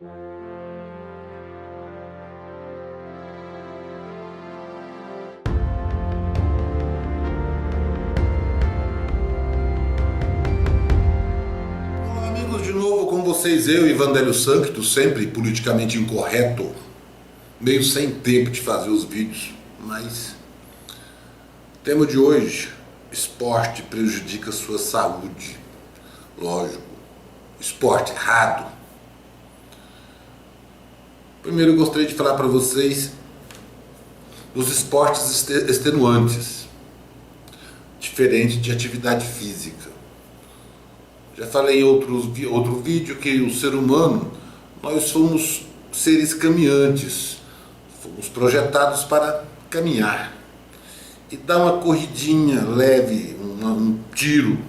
Olá amigos, de novo com vocês, eu, Ivandélio Sancto, sempre politicamente incorreto, meio sem tempo de fazer os vídeos, mas o tema de hoje: esporte prejudica sua saúde. Lógico, esporte errado. Primeiro eu gostaria de falar para vocês dos esportes extenuantes, diferente de atividade física. Já falei em outro vídeo que o ser humano, nós somos seres caminhantes, fomos projetados para caminhar e dar uma corridinha leve, um tiro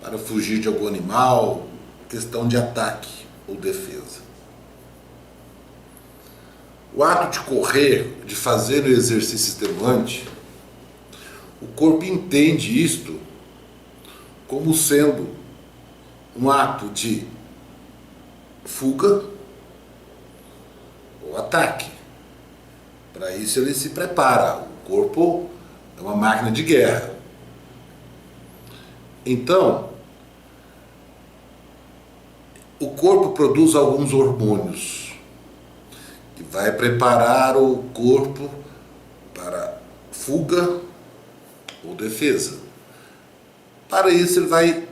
para fugir de algum animal, questão de ataque ou defesa. O ato de correr, de fazer o exercício extenuante, o corpo entende isto como sendo um ato de fuga ou ataque. Para isso ele se prepara. O corpo é uma máquina de guerra. Então, o corpo produz alguns hormônios que vai preparar o corpo para fuga ou defesa. Para isso ele vai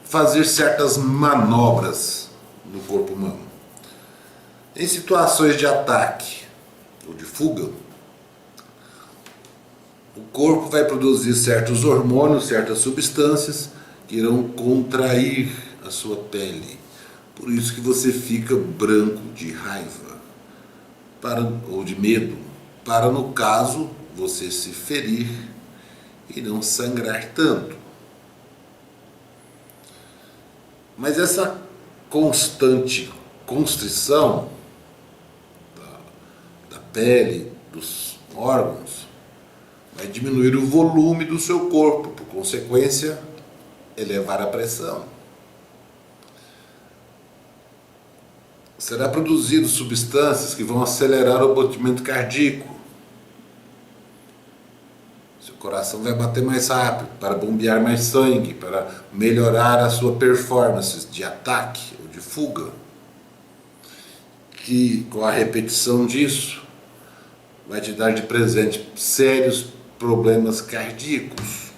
fazer certas manobras no corpo humano. Em situações de ataque ou de fuga, o corpo vai produzir certos hormônios, certas substâncias que irão contrair a sua pele. Por isso que você fica branco de raiva ou de medo, para no caso você se ferir e não sangrar tanto. Mas essa constante constrição da pele, dos órgãos, vai diminuir o volume do seu corpo, por consequência, elevar a pressão. Será produzido substâncias que vão acelerar o batimento cardíaco. Seu coração vai bater mais rápido, para bombear mais sangue, para melhorar a sua performance de ataque ou de fuga. Que com a repetição disso, vai te dar de presente sérios problemas cardíacos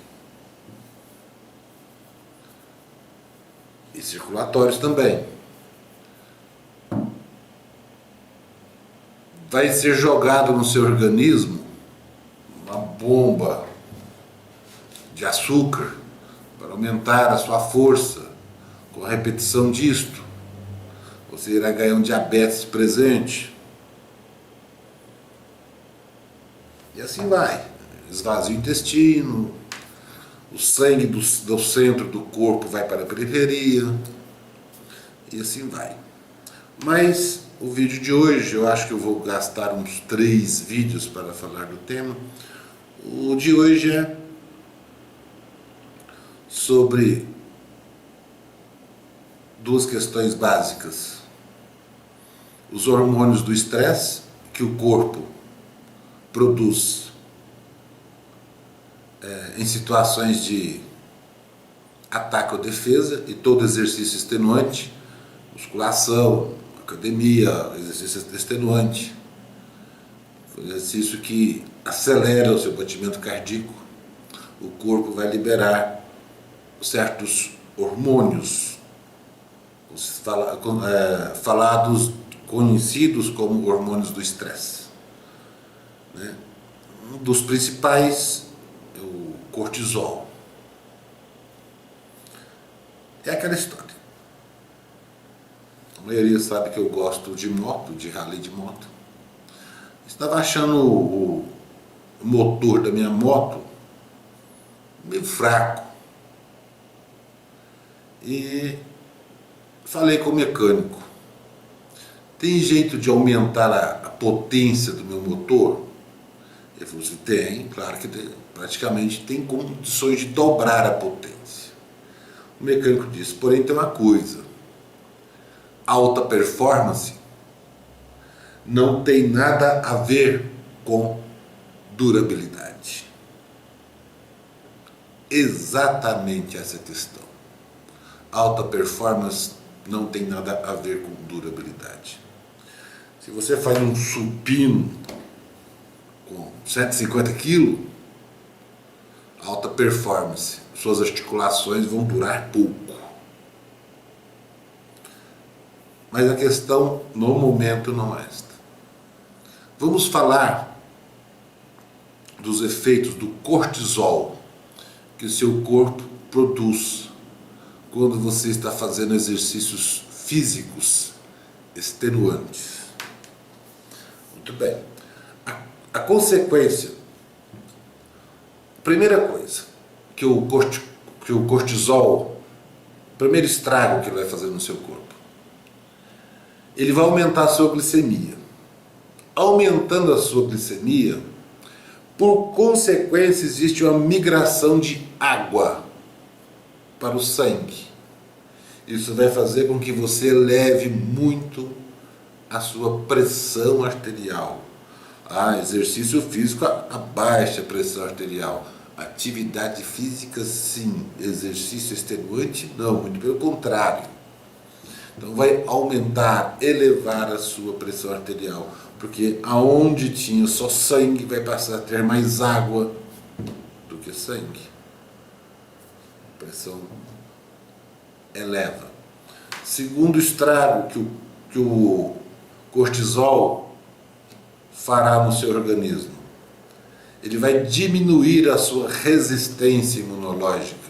e circulatórios também. Vai ser jogado no seu organismo uma bomba de açúcar para aumentar a sua força. Com a repetição disto, você irá ganhar um diabetes presente. E assim vai. Esvazia o intestino, o sangue do centro do corpo vai para a periferia, e assim vai. Mas o vídeo de hoje, eu acho que eu vou gastar uns 3 vídeos para falar do tema. O de hoje é sobre 2 questões básicas: os hormônios do estresse que o corpo produz em situações de ataque ou defesa, e todo exercício extenuante, musculação, academia, exercício extenuante, exercício que acelera o seu batimento cardíaco, o corpo vai liberar certos hormônios, conhecidos como hormônios do estresse. Um dos principais é o cortisol. É aquela história. A maioria sabe que eu gosto de moto, de rally de moto. Estava achando o motor da minha moto meio fraco. E falei com o mecânico: tem jeito de aumentar a potência do meu motor? Ele falou assim: tem, claro que tem, praticamente tem condições de dobrar a potência. O mecânico disse: porém tem uma coisa, alta performance não tem nada a ver com durabilidade. Exatamente essa questão. Alta performance não tem nada a ver com durabilidade. Se você faz um supino com 150 kg, alta performance, suas articulações vão durar pouco. Mas a questão no momento não é esta. Vamos falar dos efeitos do cortisol que o seu corpo produz quando você está fazendo exercícios físicos extenuantes. Muito bem. A consequência, primeira coisa, que o cortisol, o primeiro estrago que ele vai fazer no seu corpo, ele vai aumentar a sua glicemia. Aumentando a sua glicemia, por consequência, existe uma migração de água para o sangue. Isso vai fazer com que você eleve muito a sua pressão arterial. Exercício físico abaixa a pressão arterial. Atividade física, sim. Exercício extenuante, não. Muito pelo contrário. Então vai aumentar, elevar a sua pressão arterial. Porque aonde tinha só sangue, vai passar a ter mais água do que sangue. A pressão eleva. Segundo estrago que o cortisol fará no seu organismo, ele vai diminuir a sua resistência imunológica.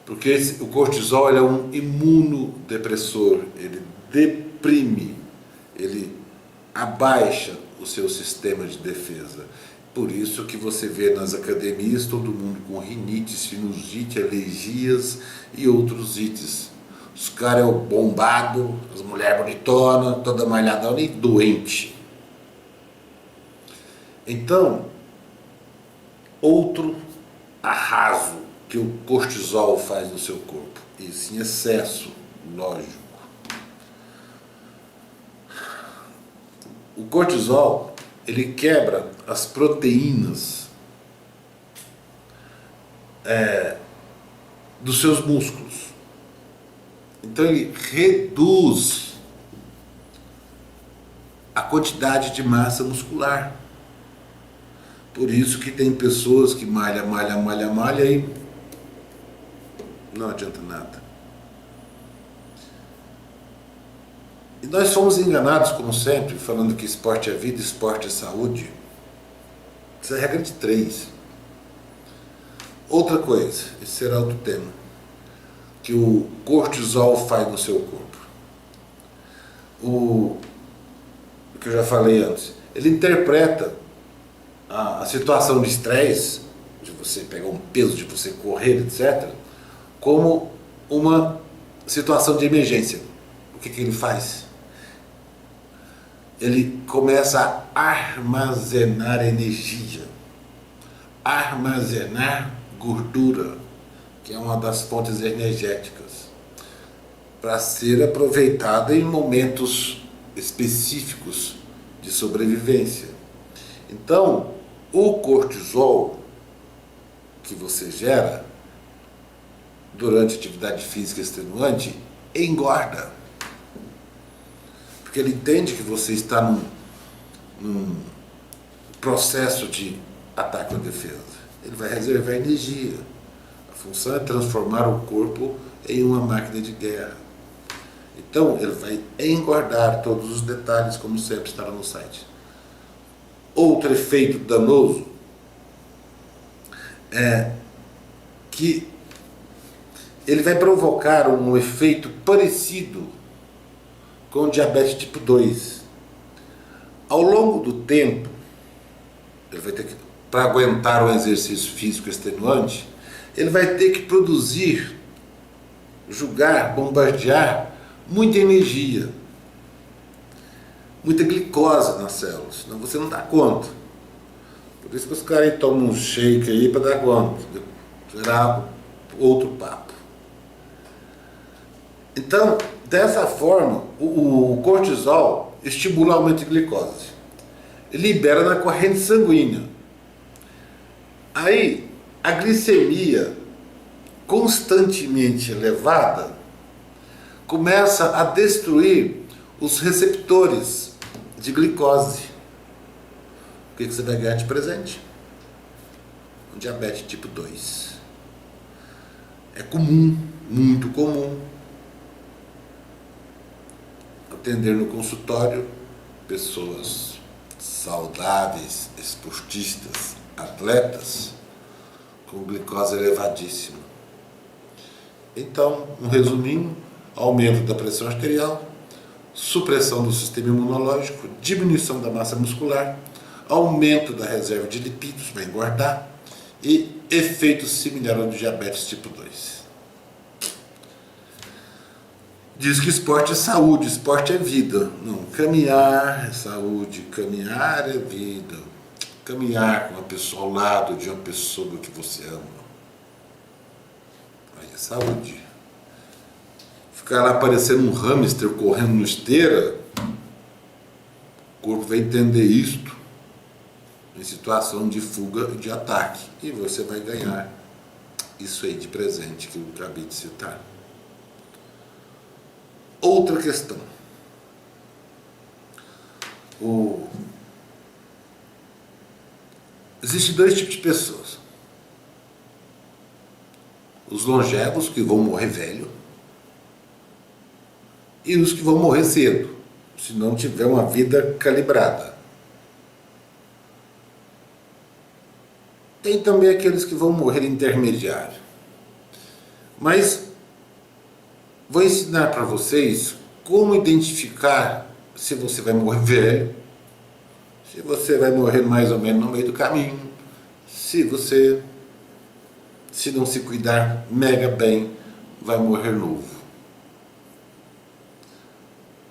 Porque o cortisol é um imunodepressor, ele deprime, ele abaixa o seu sistema de defesa. Por isso que você vê nas academias todo mundo com rinite, sinusite, alergias e outros ites. Os caras é o bombado, as mulheres bonitonas, toda malhadona e doente. Então, outro arraso que o cortisol faz no seu corpo, isso em excesso, lógico. O cortisol, ele quebra as proteínas dos seus músculos. Então ele reduz a quantidade de massa muscular. Por isso que tem pessoas que malha e não adianta nada. E nós fomos enganados, como sempre, falando que esporte é vida, esporte é saúde. Isso é a regra de 3. Outra coisa, esse será outro tema, que o cortisol faz no seu corpo. O que eu já falei antes, ele interpreta a situação de estresse, de você pegar um peso, de você correr, etc., como uma situação de emergência. O que ele faz? Ele começa a armazenar energia, armazenar gordura, que é uma das fontes energéticas, para ser aproveitada em momentos específicos de sobrevivência. Então, o cortisol que você gera durante atividade física extenuante engorda. Porque ele entende que você está num processo de ataque ou defesa. Ele vai reservar energia. A função é transformar o corpo em uma máquina de guerra. Então, ele vai engordar todos os detalhes, como sempre estará no site. Outro efeito danoso é que ele vai provocar um efeito parecido com o diabetes tipo 2. Ao longo do tempo, ele vai ter que, para aguentar um exercício físico extenuante, ele vai ter que produzir, bombardear muita energia, muita glicose nas células, senão você não dá conta. Por isso que os caras tomam um shake aí para dar conta. Será outro papo. Então, Dessa forma, o cortisol estimula o aumento de glicose, libera na corrente sanguínea. Aí, a glicemia constantemente elevada começa a destruir os receptores de glicose. O que você vai ganhar de presente? Um diabetes tipo 2. É comum, muito comum, atender no consultório pessoas saudáveis, esportistas, atletas com glicose elevadíssima. Então, um resuminho: aumento da pressão arterial, supressão do sistema imunológico, diminuição da massa muscular, aumento da reserva de lipídios, vai engordar, e efeito similar ao do diabetes tipo 2. Diz que esporte é saúde, esporte é vida. Não, caminhar é saúde, caminhar é vida. Caminhar com uma pessoa ao lado de uma pessoa que você ama, aí é saúde. Ficar lá parecendo um hamster correndo no esteira, o corpo vai entender isto em situação de fuga e de ataque, e você vai ganhar isso aí de presente que eu acabei de citar. Outra questão. Existem dois tipos de pessoas: os longevos, que vão morrer velho, e os que vão morrer cedo, se não tiver uma vida calibrada. Tem também aqueles que vão morrer intermediário. Mas vou ensinar para vocês como identificar se você vai morrer velho, se você vai morrer mais ou menos no meio do caminho, se não se cuidar mega bem, vai morrer novo.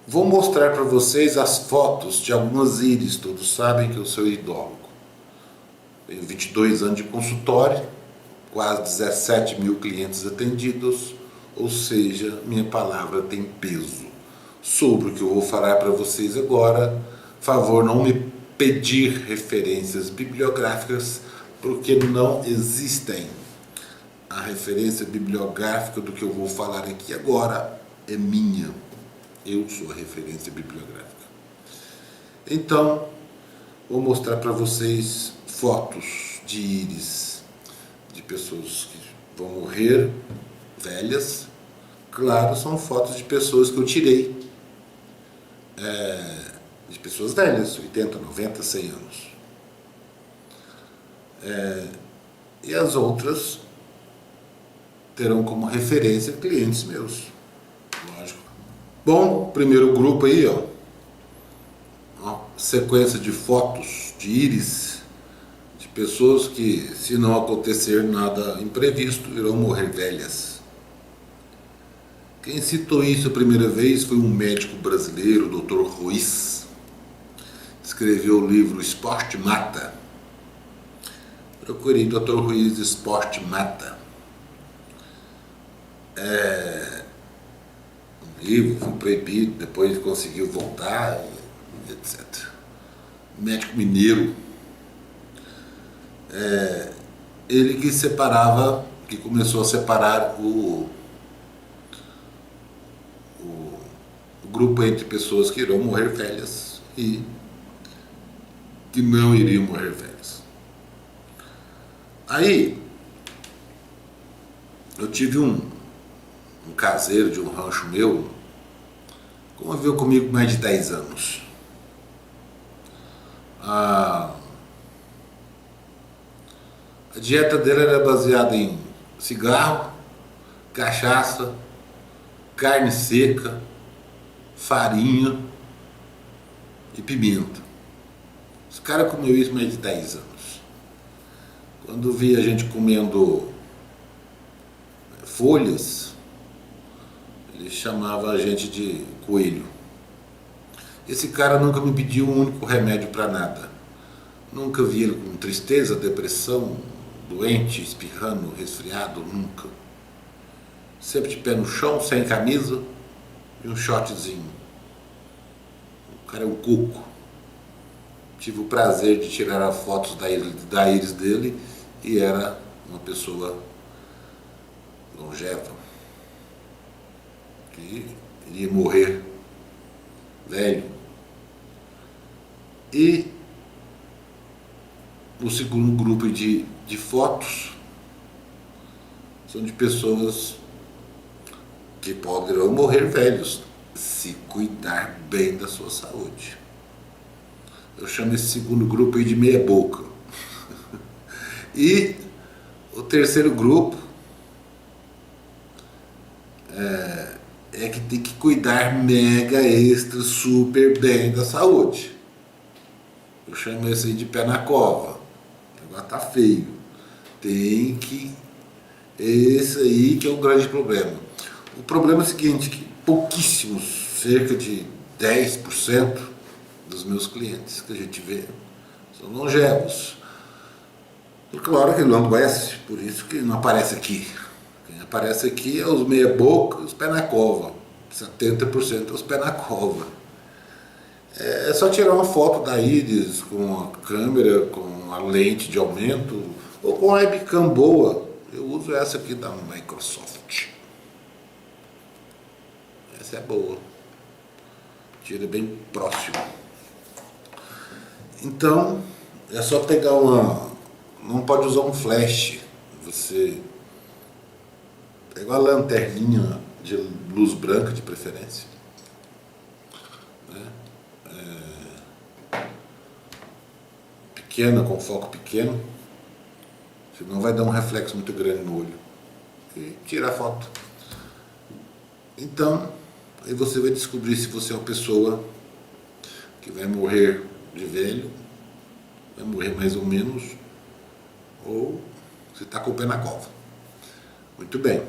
Vou mostrar para vocês as fotos de algumas íris. Todos sabem que eu sou idólogo. Tenho 22 anos de consultório, quase 17 mil clientes atendidos, ou seja, minha palavra tem peso. Sobre o que eu vou falar para vocês agora, favor não me pedir referências bibliográficas, porque não existem. A referência bibliográfica do que eu vou falar aqui agora é minha. Eu sou a referência bibliográfica. Então, vou mostrar para vocês fotos de íris de pessoas que vão morrer velhas. Claro, são fotos de pessoas que eu tirei, de pessoas velhas, 80, 90, 100 anos. E as outras terão como referência clientes meus, lógico. Bom, primeiro grupo aí, ó, uma sequência de fotos de íris de pessoas que, se não acontecer nada imprevisto, irão morrer velhas. Quem citou isso a primeira vez foi um médico brasileiro, o Dr. Ruiz. Escreveu o livro Esporte Mata. Procurei Dr. Ruiz, Esporte Mata. Um livro foi proibido, depois conseguiu voltar, etc. Médico mineiro. Ele que começou a separar o grupo entre pessoas que irão morrer velhas e que não iriam morrer velhas. Aí, eu tive um caseiro de um rancho meu, conviveu comigo mais de 10 anos. A dieta dele era baseada em cigarro, cachaça, carne seca, farinha e pimenta. Esse cara comeu isso mais de 10 anos. Quando via a gente comendo folhas, ele chamava a gente de coelho. Esse cara nunca me pediu um único remédio para nada. Nunca vi ele com tristeza, depressão, doente, espirrando, resfriado, nunca. Sempre de pé no chão, sem camisa, e um shotzinho. O cara é um cuco. Tive o prazer de tirar as fotos da íris dele e era uma pessoa longeva, que iria morrer velho. E o segundo grupo de fotos são de pessoas que poderão morrer velhos se cuidar bem da sua saúde. Eu chamo esse segundo grupo aí de meia boca. E o terceiro grupo é que tem que cuidar mega, extra, super bem da saúde. Eu chamo esse aí de pé na cova. Agora tá feio. Tem que... Esse aí que é o grande problema. O problema é o seguinte, que pouquíssimos, cerca de 10% dos meus clientes que a gente vê são longevos. Claro que ele não conhece, por isso que não aparece aqui. Quem aparece aqui é os meia boca e os pé na cova. 70% é os pé na cova. É só tirar uma foto da íris com a câmera, com a lente de aumento ou com a webcam boa. Eu uso essa aqui da Microsoft. Essa é boa. Tira bem próximo. Então, é só pegar uma... Não pode usar um flash. Você pega uma lanterninha de luz branca, de preferência. Pequena, com foco pequeno. Senão vai dar um reflexo muito grande no olho. E tira a foto. Então, aí você vai descobrir se você é uma pessoa que vai morrer de velho, vai morrer mais ou menos, ou você está com o pé na cova. Muito bem.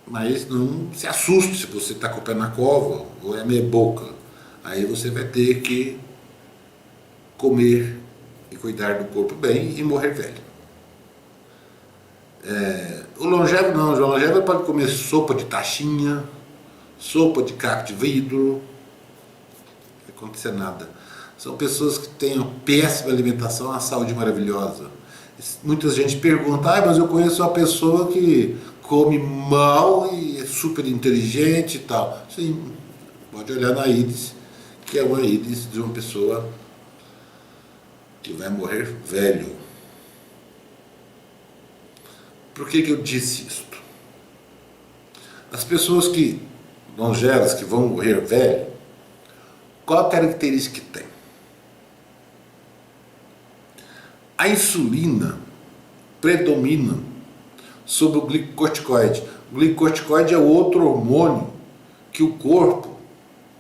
Mas não se assuste se você está com o pé na cova ou é meia boca. Aí você vai ter que comer e cuidar do corpo bem e morrer velho. O longevo não, o longevo pode comer sopa de taxinha, sopa de caco de vidro, não vai acontecer nada. São pessoas que têm uma péssima alimentação, uma saúde maravilhosa. Muita gente pergunta, mas eu conheço uma pessoa que come mal e é super inteligente e tal. Sim, pode olhar na íris, que é uma íris de uma pessoa que vai morrer velho. Por que eu disse isto? As pessoas longevas, que vão morrer velho, qual a característica que tem? A insulina predomina sobre o glicocorticoide. O glicocorticoide é outro hormônio que o corpo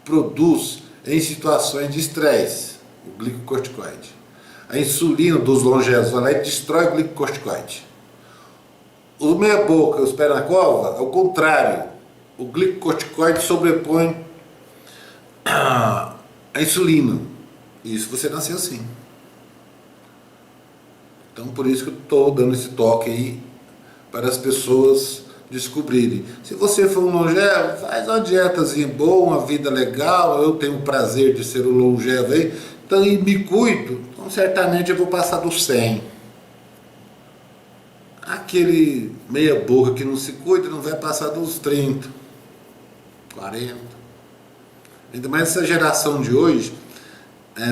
produz em situações de estresse, o glicocorticoide. A insulina dos longevos vai lá e destrói o glicocorticoide. Os meia boca e os pé na cova, é o contrário. O glicocorticoide sobrepõe a insulina. Isso você nasceu assim. Então por isso que eu estou dando esse toque aí para as pessoas descobrirem. Se você for um longevo, faz uma dietazinha boa, uma vida legal. Eu tenho o prazer de ser um longevo aí, então e me cuido. Então certamente eu vou passar dos 100. Aquele meia boca que não se cuida não vai passar dos 30, 40. Ainda mais essa geração de hoje,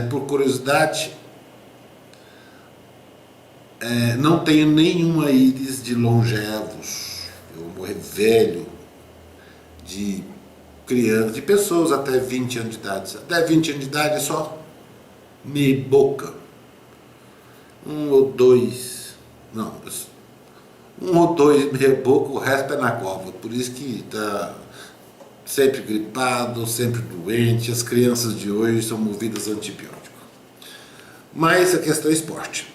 por curiosidade, não tenho nenhuma íris de longevos. Eu vou morrer velho, de criança, de pessoas até 20 anos de idade. Até 20 anos de idade é só meia boca. Um ou dois meia boca, o resto é na cova. Por isso que está sempre gripado, sempre doente. As crianças de hoje são movidas a antibiótico. Mas a questão é esporte.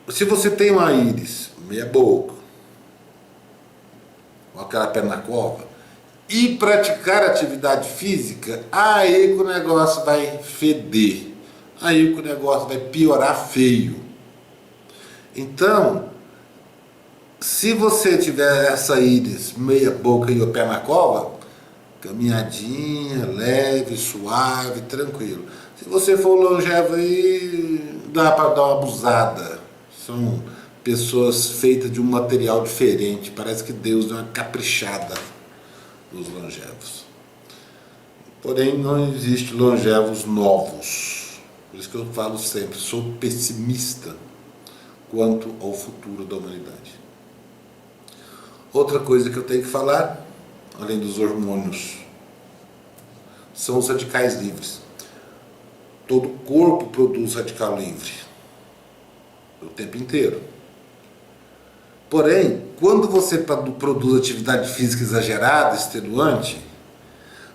Se você tem uma íris meia boca, com aquela pé na cova, e praticar atividade física, aí que o negócio vai feder. Aí que o negócio vai piorar feio. Então, se você tiver essa íris meia boca e o pé na cova, Caminhadinha, leve, suave, tranquilo. Se você for longevo aí, dá para dar uma abusada. São pessoas feitas de um material diferente. Parece que Deus deu uma caprichada nos longevos. Porém, não existe longevos novos. Por isso que eu falo sempre, sou pessimista quanto ao futuro da humanidade. Outra coisa que eu tenho que falar, além dos hormônios, são os radicais livres. Todo corpo produz radical livre o tempo inteiro. Porém, quando você produz atividade física exagerada, extenuante,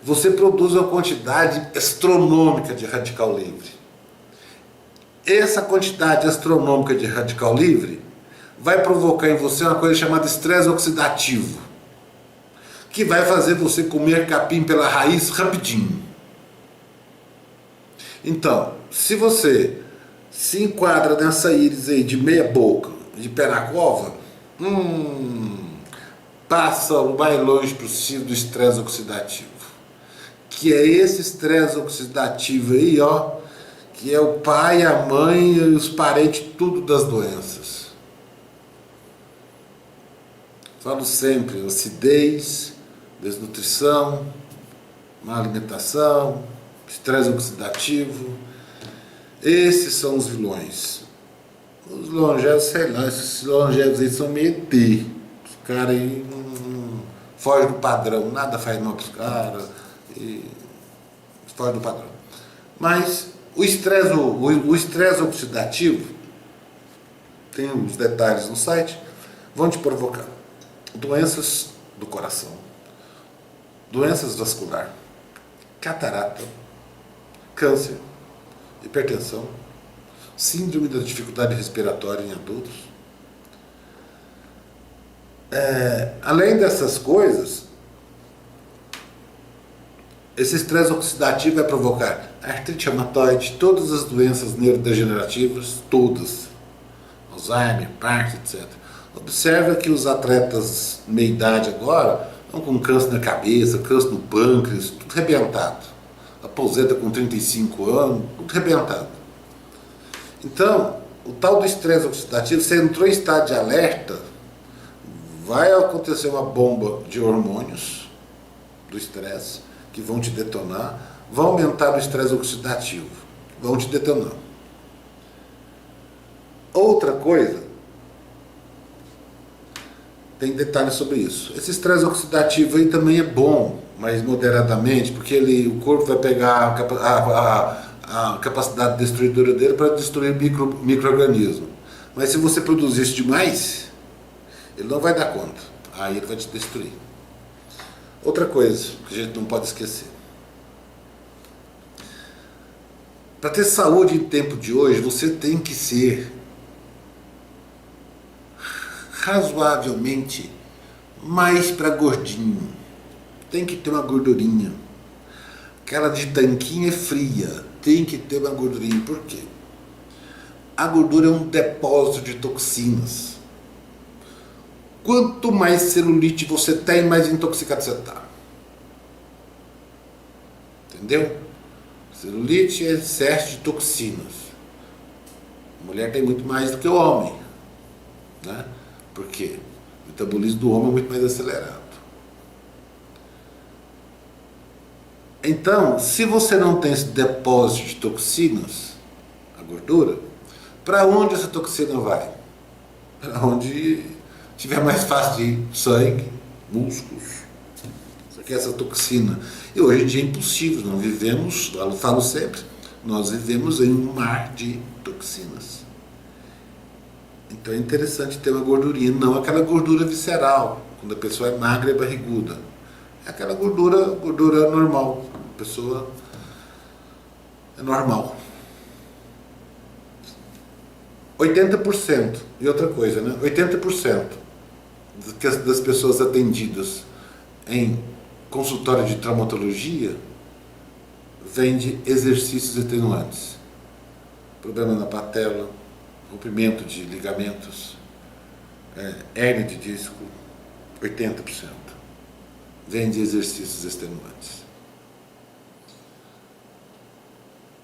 você produz uma quantidade astronômica de radical livre. Essa quantidade astronômica de radical livre vai provocar em você uma coisa chamada estresse oxidativo, que vai fazer você comer capim pela raiz rapidinho. Então, se você se enquadra nessa íris aí de meia boca, de pé na cova, passa o mais longe possível do estresse oxidativo. Que é esse estresse oxidativo aí, ó, que é o pai, a mãe e os parentes, tudo das doenças. Falo sempre, acidez, desnutrição, má alimentação, estresse oxidativo. Esses são os vilões. Os longevos, sei lá, esses longevos aí são meio ET. Os caras aí não fogem do padrão, nada faz mal para os caras, foge do padrão. Mas o estresse oxidativo, tem os detalhes no site, vão te provocar doenças do coração, doenças vasculares, catarata, câncer, hipertensão, síndrome da dificuldade respiratória em adultos. Além dessas coisas, esse estresse oxidativo vai provocar artrite reumatoide, todas as doenças neurodegenerativas, todas, Alzheimer, Parkinson, etc. Observa que os atletas meia-idade agora estão com câncer na cabeça, câncer no pâncreas, tudo arrebentado. Aposenta com 35 anos, tudo arrebentado. Então, o tal do estresse oxidativo, você entrou em estado de alerta, vai acontecer uma bomba de hormônios do estresse que vão te detonar, vão aumentar o estresse oxidativo, vão te detonar. Outra coisa, tem detalhes sobre isso. Esse estresse oxidativo aí também é bom, mas moderadamente, porque o corpo vai pegar a capacidade destruidora dele para destruir micro-organismo. Mas se você produzir isso demais, ele não vai dar conta. Aí ele vai te destruir. Outra coisa que a gente não pode esquecer. Para ter saúde em tempo de hoje, você tem que ser razoavelmente mais para gordinho. Tem que ter uma gordurinha. Aquela de tanquinho é fria. Tem que ter uma gordurinha. Por quê? A gordura é um depósito de toxinas. Quanto mais celulite você tem, mais intoxicado você está. Entendeu? Celulite é excesso de toxinas. A mulher tem muito mais do que o homem, né? Por quê? O metabolismo do homem é muito mais acelerado. Então, se você não tem esse depósito de toxinas, a gordura, para onde essa toxina vai? Para onde tiver mais fácil de ir, sangue, músculos. Isso aqui é essa toxina. E hoje em dia é impossível, não vivemos, eu falo sempre, nós vivemos em um mar de toxinas. Então é interessante ter uma gordurinha, não aquela gordura visceral, quando a pessoa é magra e barriguda. É aquela gordura normal, a pessoa é normal. 80%, e outra coisa, né? 80% das pessoas atendidas em consultório de traumatologia vem de exercícios extenuantes. Problema na patela, rompimento de ligamentos, hérnia de disco, 80%. vem de exercícios extenuantes.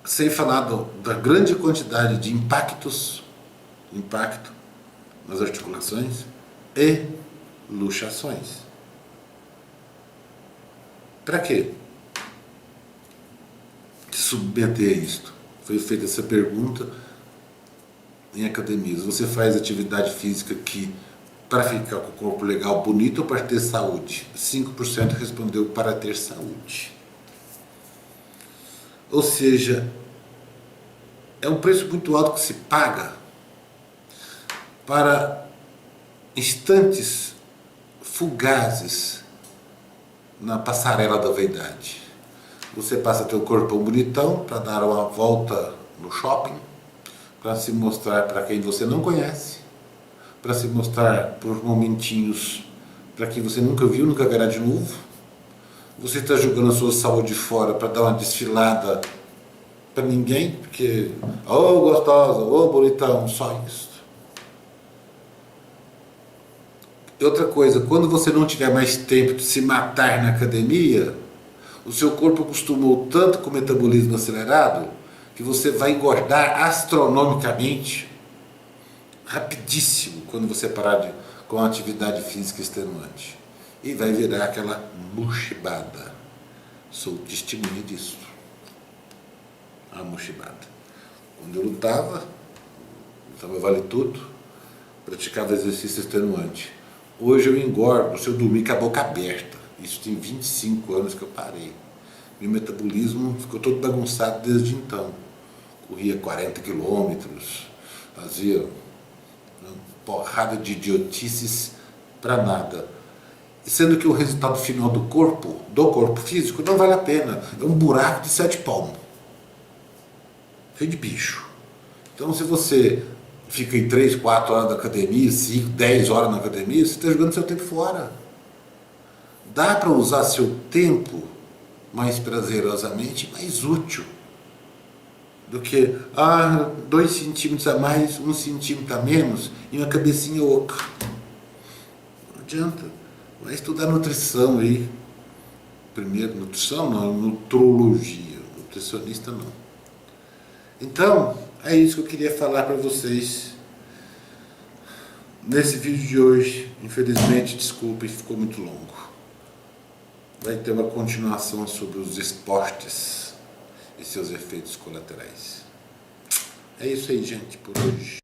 Sem falar da grande quantidade de impacto nas articulações e luxações. Para quê? Se submeter a isto. Foi feita essa pergunta em academias. Você faz atividade física para ficar com o corpo legal, bonito ou para ter saúde? 5% respondeu para ter saúde. Ou seja, é um preço muito alto que se paga para instantes fugazes na passarela da vaidade. Você passa teu corpo bonitão para dar uma volta no shopping, para se mostrar para quem você não conhece, para se mostrar por momentinhos para quem você nunca viu, nunca verá de novo. Você está jogando a sua saúde fora para dar uma desfilada para ninguém, porque, oh gostosa, oh bonitão, só isso. E outra coisa, quando você não tiver mais tempo de se matar na academia, o seu corpo acostumou tanto com o metabolismo acelerado que você vai engordar astronomicamente, rapidíssimo, quando você parar com a atividade física extenuante. E vai virar aquela mochibada. Sou testemunha disso. A mochibada. Quando eu lutava vale tudo, praticava exercício extenuante. Hoje eu engordo se eu dormir com a boca aberta. Isso tem 25 anos que eu parei. Meu metabolismo ficou todo bagunçado desde então. Corria 40 quilômetros, fazia uma porrada de idiotices para nada. Sendo que o resultado final do corpo físico, não vale a pena. É um buraco de 7 palmos. Cheio de bicho. Então se você fica em 3, 4 horas na academia, 5, 10 horas na academia, você está jogando seu tempo fora. Dá para usar seu tempo mais prazerosamente, mais útil do que 2 centímetros a mais, 1 centímetro a menos e uma cabecinha oca. Não adianta. Vai estudar nutrição aí. Primeiro, nutrição não, nutrologia. Nutricionista não. Então, é isso que eu queria falar para vocês nesse vídeo de hoje. Infelizmente, desculpem, ficou muito longo. Vai ter uma continuação sobre os esportes e seus efeitos colaterais. É isso aí, gente, por hoje.